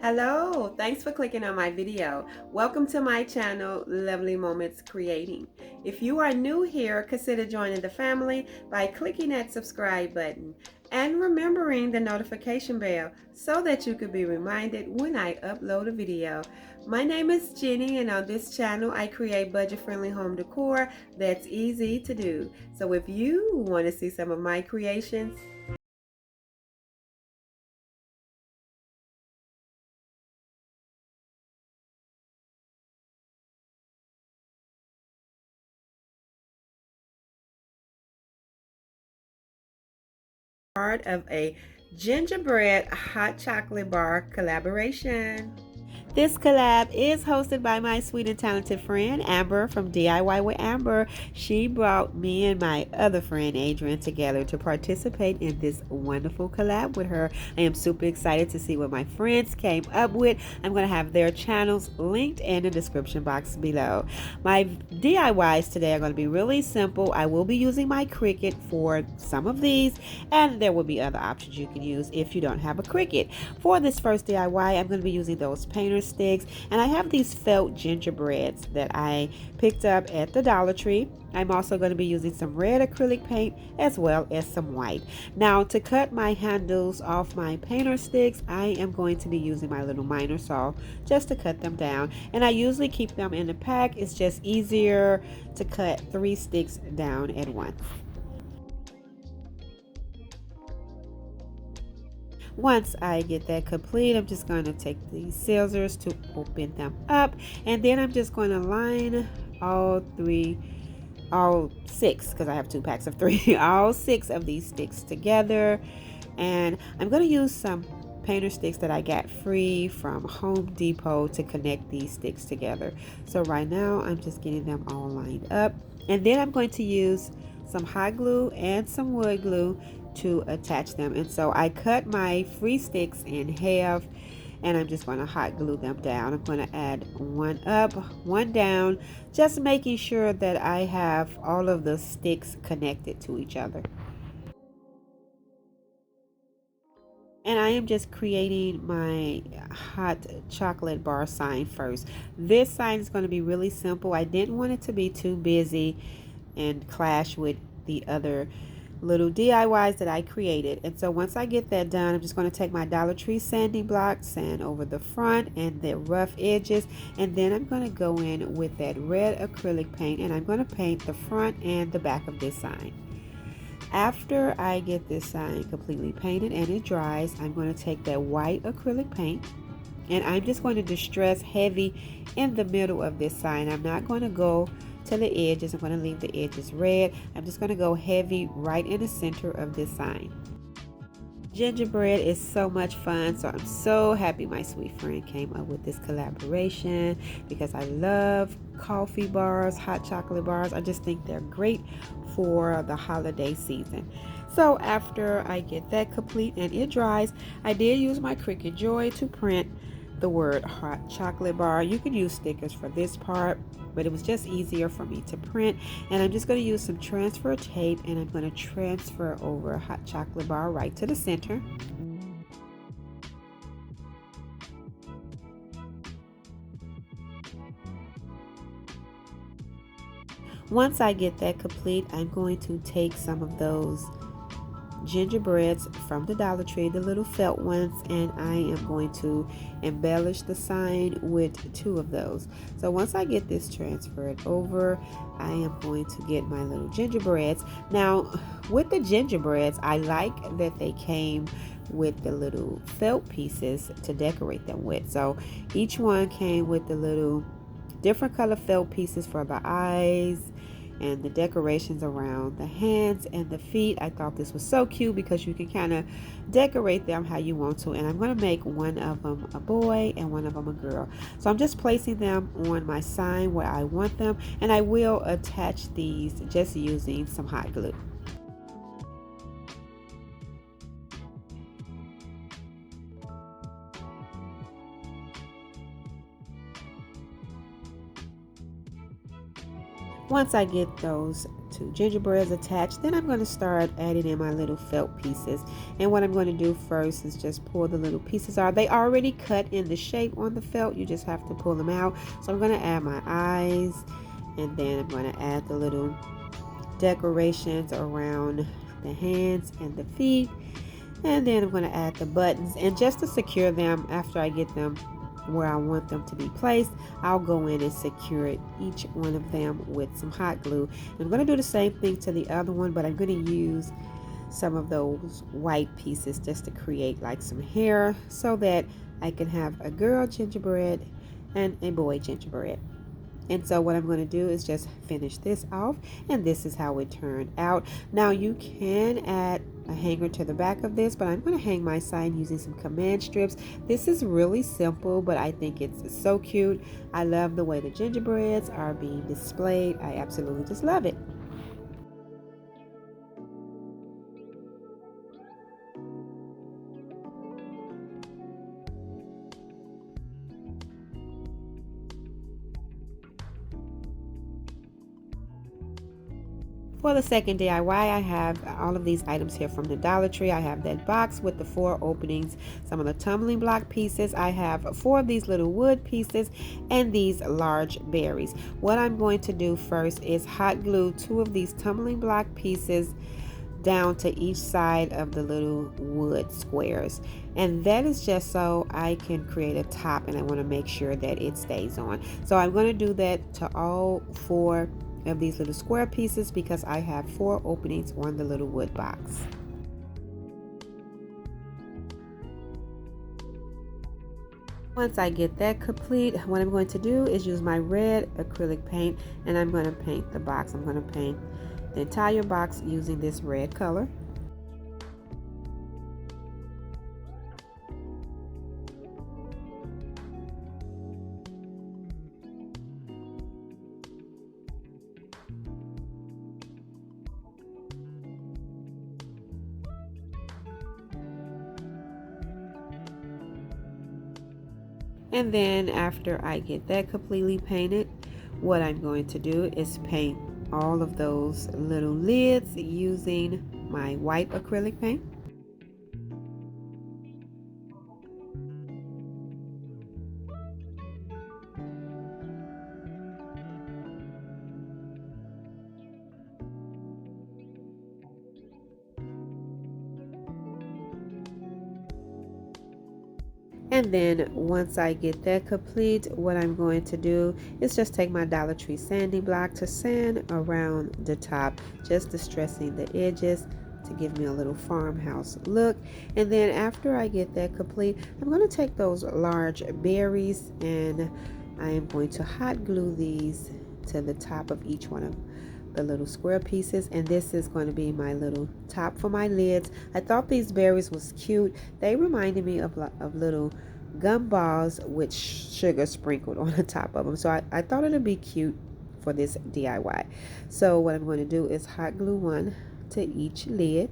Hello, thanks for clicking on my video. Welcome to my channel, Lovely Moments Creating. If you are new here, consider joining the family by clicking that subscribe button and remembering the notification bell so that you could be reminded when I upload a video. My name is Jenny, and on this channel I create budget-friendly home decor that's easy to do. So if you want to see some of my creations, part of a gingerbread hot chocolate bar collaboration. This collab is hosted by my sweet and talented friend Amber from DIY with Amber. She brought me and my other friend Adrian together to participate in this wonderful collab with her. I am super excited to see what my friends came up with. I'm going to have their channels linked in the description box below. My DIYs today are going to be really simple. I will be using my Cricut for some of these, and there will be other options you can use if you don't have a Cricut. For this first DIY, I'm going to be using those painter sticks, and I have these felt gingerbreads that I picked up at the Dollar Tree. I'm also going to be using some red acrylic paint as well as some white. Now, to cut my handles off my painter sticks, I am going to be using my little miner saw just to cut them down, and I usually keep them in a pack. It's just easier to cut 3 sticks down at once. Once I get that complete, I'm just going to take these scissors to open them up, and then I'm just going to line all 6, because I have 2 packs of 3, all 6 of these sticks together. And I'm going to use some painter sticks that I got free from Home Depot to connect these sticks together. So right now I'm just getting them all lined up, and then I'm going to use some hot glue and some wood glue to attach them. And so I cut my free sticks in half, and I'm just going to hot glue them down. I'm going to add one up, one down, just making sure that I have all of the sticks connected to each other. And I am just creating my hot chocolate bar sign first. This sign is going to be really simple. I didn't want it to be too busy and clash with the other little DIYs that I created. And so once I get that done, I'm just going to take my Dollar Tree sanding block, sand over the front and the rough edges, and then I'm going to go in with that red acrylic paint, and I'm going to paint the front and the back of this sign. After I get this sign completely painted and it dries, I'm going to take that white acrylic paint, and I'm just going to distress heavy in the middle of this sign. I'm not going to go to the edges. I'm going to leave the edges red. I'm just going to go heavy right in the center of this sign. Gingerbread is so much fun, so I'm so happy my sweet friend came up with this collaboration, because I love coffee bars, hot chocolate bars. I just think they're great for the holiday season. So after I get that complete and it dries, I did use my Cricut Joy to print the word hot chocolate bar. You can use stickers for this part, but it was just easier for me to print. And I'm just going to use some transfer tape, and I'm going to transfer over hot chocolate bar right to the center. Once I get that complete, I'm going to take some of those gingerbreads from the Dollar Tree, the little felt ones, and I am going to embellish the sign with 2 of those. So once I get this transferred over, I am going to get my little gingerbreads. Now with the gingerbreads, I like that they came with the little felt pieces to decorate them with. So each one came with the little different color felt pieces for the eyes and the decorations around the hands and the feet. I thought this was so cute because you can kind of decorate them how you want to. And I'm going to make one of them a boy and one of them a girl. So I'm just placing them on my sign where I want them, and I will attach these just using some hot glue. Once I get those two gingerbreads attached. Then I'm going to start adding in my little felt pieces. And what I'm going to do first is just pull the little pieces out. They already cut in the shape on the felt. You just have to pull them out. So I'm going to add my eyes, and then I'm going to add the little decorations around the hands and the feet. And then I'm going to add the buttons, and just to secure them, after I get them where I want them to be placed, I'll go in and secure each one of them with some hot glue. I'm going to do the same thing to the other one, but I'm going to use some of those white pieces just to create like some hair, so that I can have a girl gingerbread and a boy gingerbread. And so what I'm going to do is just finish this off, and this is how it turned out. Now you can add a hanger to the back of this, but I'm going to hang my sign using some command strips. This is really simple, but I think it's so cute. I love the way the gingerbreads are being displayed. I absolutely just love it. For the second DIY, I have all of these items here from the Dollar Tree. I have that box with the 4 openings, some of the tumbling block pieces. I have 4 of these little wood pieces and these large berries. What I'm going to do first is hot glue 2 of these tumbling block pieces down to each side of the little wood squares, and that is just so I can create a top, and I want to make sure that it stays on. So I'm going to do that to all 4 of these little square pieces, because I have 4 openings on the little wood box. Once I get that complete, what I'm going to do is use my red acrylic paint, and I'm going to paint the box. I'm going to paint the entire box using this red color. And then after I get that completely painted, what I'm going to do is paint all of those little lids using my white acrylic paint. And then once I get that complete, what I'm going to do is just take my Dollar Tree sanding block to sand around the top, just distressing the edges to give me a little farmhouse look. And then after I get that complete, I'm going to take those large berries, and I am going to hot glue these to the top of each one of the little square pieces, and this is going to be my little top for my lids. I thought these berries was cute. They reminded me of little gum balls with sugar sprinkled on the top of them, so I thought it'd be cute for this DIY. So what I'm going to do is hot glue one to each lid.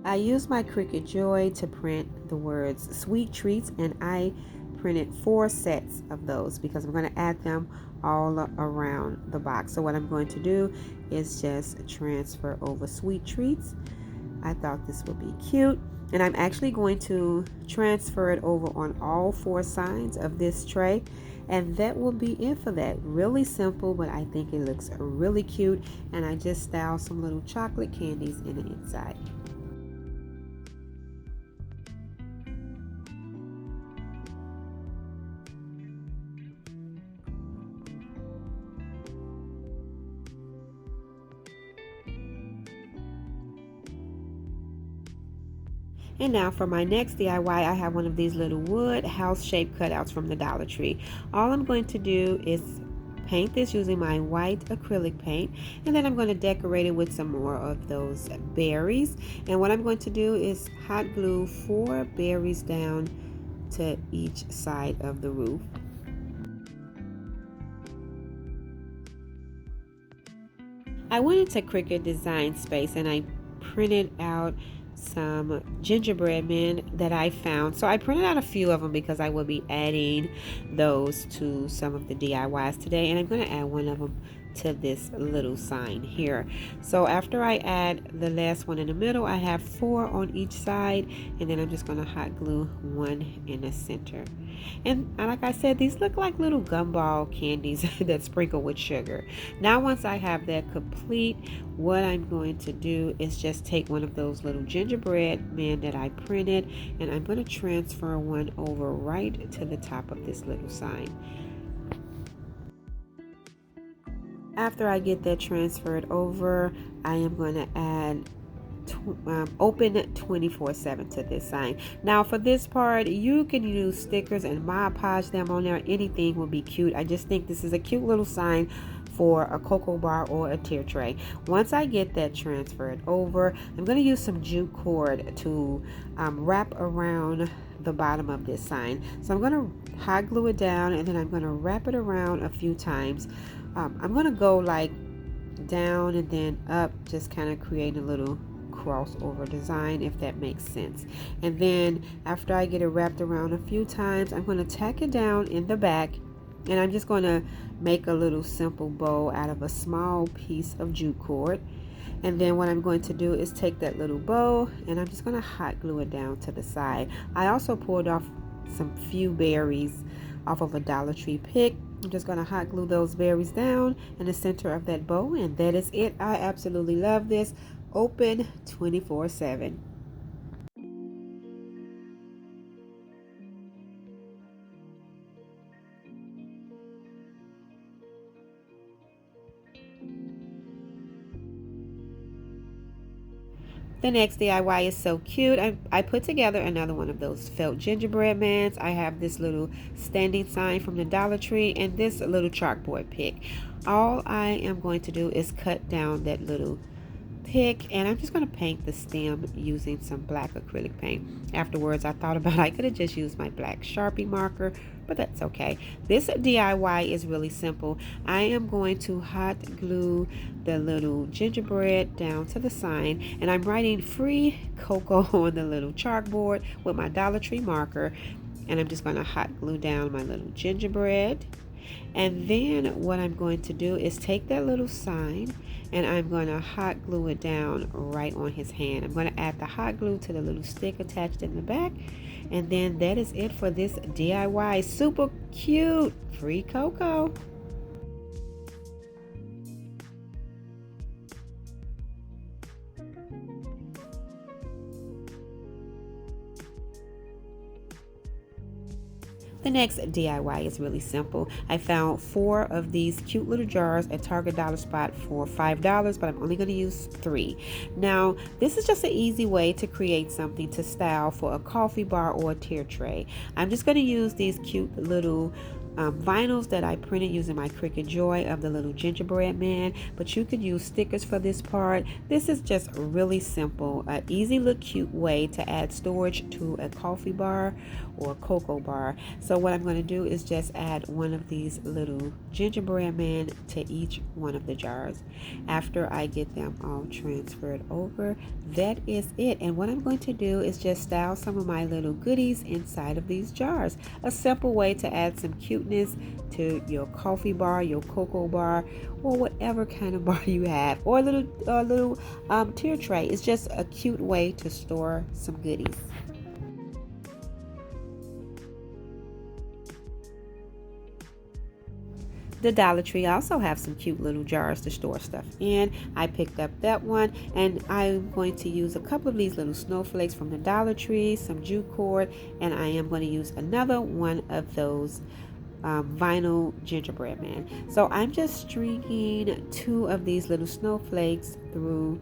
I used my Cricut Joy to print the words sweet treats, and I printed 4 sets of those because I'm going to add them all around the box. So what I'm going to do is just transfer over sweet treats. I thought this would be cute, and I'm actually going to transfer it over on all 4 sides of this tray, and that will be it for that. Really simple, but I think it looks really cute, and I just styled some little chocolate candies in the inside. And now for my next DIY, I have one of these little wood house-shaped cutouts from the Dollar Tree. All I'm going to do is paint this using my white acrylic paint, and then I'm going to decorate it with some more of those berries. And what I'm going to do is hot glue 4 berries down to each side of the roof. I went into Cricut Design Space, and I printed out some gingerbread men that I found. So I printed out a few of them because I will be adding those to some of the DIYs today, and I'm going to add one of them to this little sign here. So after I add the last one in the middle, I have 4 on each side, and then I'm just going to hot glue one in the center. And like I said, these look like little gumball candies that sprinkle with sugar. Now once I have that complete, what I'm going to do is just take one of those little gingerbread men that I printed, and I'm going to transfer one over right to the top of this little sign. After I get that transferred over, I am going to add open 24/7 to this sign. Now for this part, you can use stickers and Mod Podge them on there. Anything will be cute. I just think this is a cute little sign for a cocoa bar or a tier tray. Once I get that transferred over, I'm going to use some jute cord to wrap around the bottom of this sign. So I'm going to hot glue it down, and then I'm going to wrap it around a few times. I'm going to go like down and then up, just kind of create a little crossover design, if that makes sense. And then after I get it wrapped around a few times, I'm going to tack it down in the back, and I'm just going to make a little simple bow out of a small piece of jute cord. And then what I'm going to do is take that little bow, and I'm just going to hot glue it down to the side. I also pulled off some few berries off of a Dollar Tree pick. I'm just going to hot glue those berries down in the center of that bow, and that is it. I absolutely love this. Open 24/7. The next DIY is so cute. I put together another one of those felt gingerbread mans. I have this little standing sign from the Dollar Tree and this little chalkboard pick. All I am going to do is cut down that little pick, and I'm just going to paint the stem using some black acrylic paint. Afterwards, I thought about I could have just used my black Sharpie marker, but that's okay. This DIY is really simple. I am going to hot glue the little gingerbread down to the sign, and I'm writing free cocoa on the little chalkboard with my Dollar Tree marker, and I'm just going to hot glue down my little gingerbread. And then what I'm going to do is take that little sign, and I'm going to hot glue it down right on his hand. I'm going to add the hot glue to the little stick attached in the back, and then that is it for this DIY. Super cute, free cocoa. The next DIY is really simple. I found 4 of these cute little jars at Target Dollar Spot for $5, but I'm only going to use 3. Now, this is just an easy way to create something to style for a coffee bar or a tier tray. I'm just going to use these cute little vinyls that I printed using my Cricut Joy of the little gingerbread man, but you could use stickers for this part. This is just really simple, an easy look cute way to add storage to a coffee bar or a cocoa bar. So what I'm going to do is just add one of these little gingerbread men to each one of the jars. After I get them all transferred over, that is it. And what I'm going to do is just style some of my little goodies inside of these jars. A simple way to add some cuteness to your coffee bar, your cocoa bar, or whatever kind of bar you have, or a little tier tray. It's just a cute way to store some goodies. The Dollar Tree also have some cute little jars to store stuff in. I picked up that one, and I'm going to use a couple of these little snowflakes from the Dollar Tree, some jute cord, and I am going to use another one of those vinyl gingerbread man. So I'm just stringing 2 of these little snowflakes through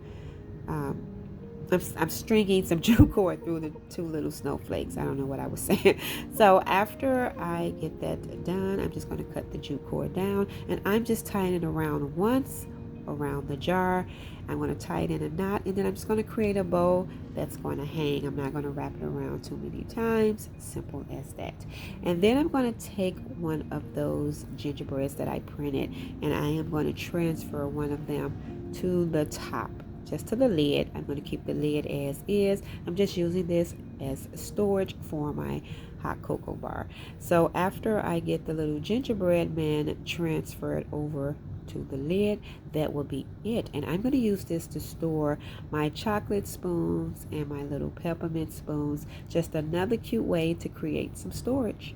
I'm stringing some jute cord through the 2 little snowflakes. I don't know what I was saying. So after I get that done, I'm just going to cut the jute cord down, and I'm just tying it around once around the jar. I'm going to tie it in a knot, and then I'm just going to create a bow that's going to hang. I'm not going to wrap it around too many times. Simple as that. And then I'm going to take one of those gingerbreads that I printed, and I am going to transfer one of them to the top just to the lid. I'm going to keep the lid as is. I'm just using this as storage for my hot cocoa bar. So after I get the little gingerbread man transferred over to the lid, that will be it. And I'm going to use this to store my chocolate spoons and my little peppermint spoons. Just another cute way to create some storage.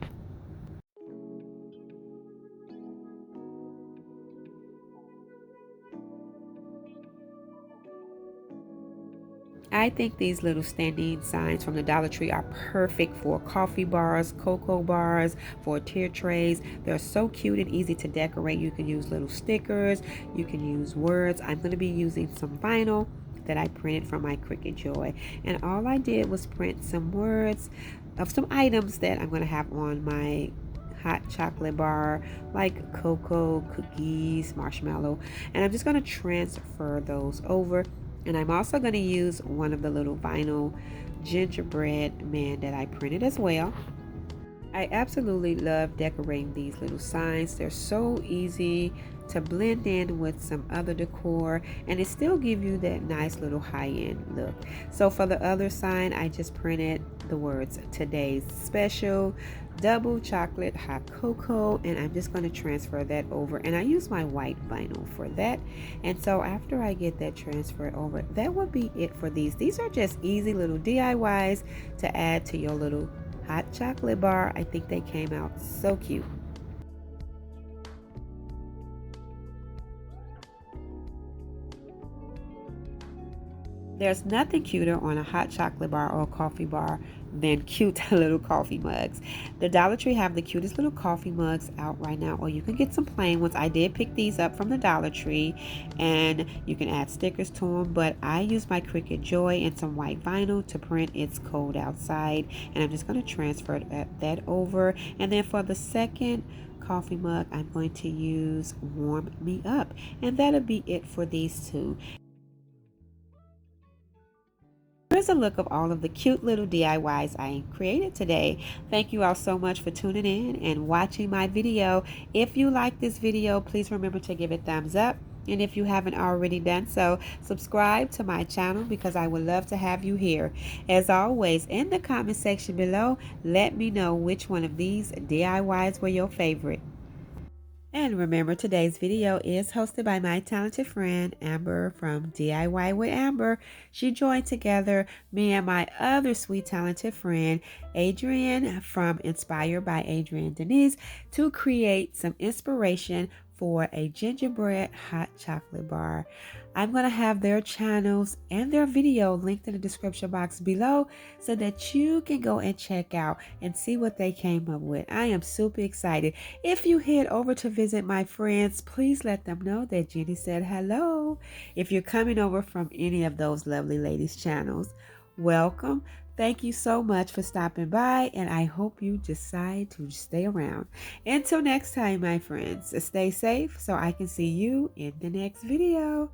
I think these little standing signs from the Dollar Tree are perfect for coffee bars, cocoa bars, for tier trays. They're so cute and easy to decorate. You can use little stickers, you can use words. I'm going to be using some vinyl that I printed from my Cricut Joy. And all I did was print some words of some items that I'm going to have on my hot chocolate bar, like cocoa, cookies, marshmallow. And I'm just going to transfer those over. And I'm also going to use one of the little vinyl gingerbread men that I printed as well. I absolutely love decorating these little signs. They're so easy to blend in with some other decor, and it still give you that nice little high-end look. So for the other sign, I just printed the words today's special, double chocolate hot cocoa, and I'm just going to transfer that over, and I use my white vinyl for that. And so after I get that transferred over, that will be it for these. These are just easy little DIYs to add to your little hot chocolate bar. I think they came out so cute. There's nothing cuter on a hot chocolate bar or a coffee bar than cute little coffee mugs. The Dollar Tree have the cutest little coffee mugs out right now, or you can get some plain ones. I did pick these up from the Dollar Tree, and you can add stickers to them, but I use my Cricut Joy and some white vinyl to print It's Cold Outside, and I'm just going to transfer that over. And then for the second coffee mug, I'm going to use Warm Me Up, and that'll be it for these two. Here's a look of all of the cute little DIYs I created today. Thank you all so much for tuning in and watching my video. If you like this video, please remember to give it a thumbs up. And if you haven't already done so, subscribe to my channel because I would love to have you here. As always, in the comment section below, let me know which one of these DIYs were your favorite. And remember, today's video is hosted by my talented friend, Amber from DIY with Amber. She joined together me and my other sweet talented friend, Adrienne from Inspired by Adrienne Denise, to create some inspiration for a gingerbread hot chocolate bar. I'm going to have their channels and their video linked in the description box below so that you can go and check out and see what they came up with. I am super excited. If you head over to visit my friends, please let them know that Jenny said hello. If you're coming over from any of those lovely ladies' channels, welcome. Thank you so much for stopping by, and I hope you decide to stay around. Until next time, my friends, stay safe so I can see you in the next video.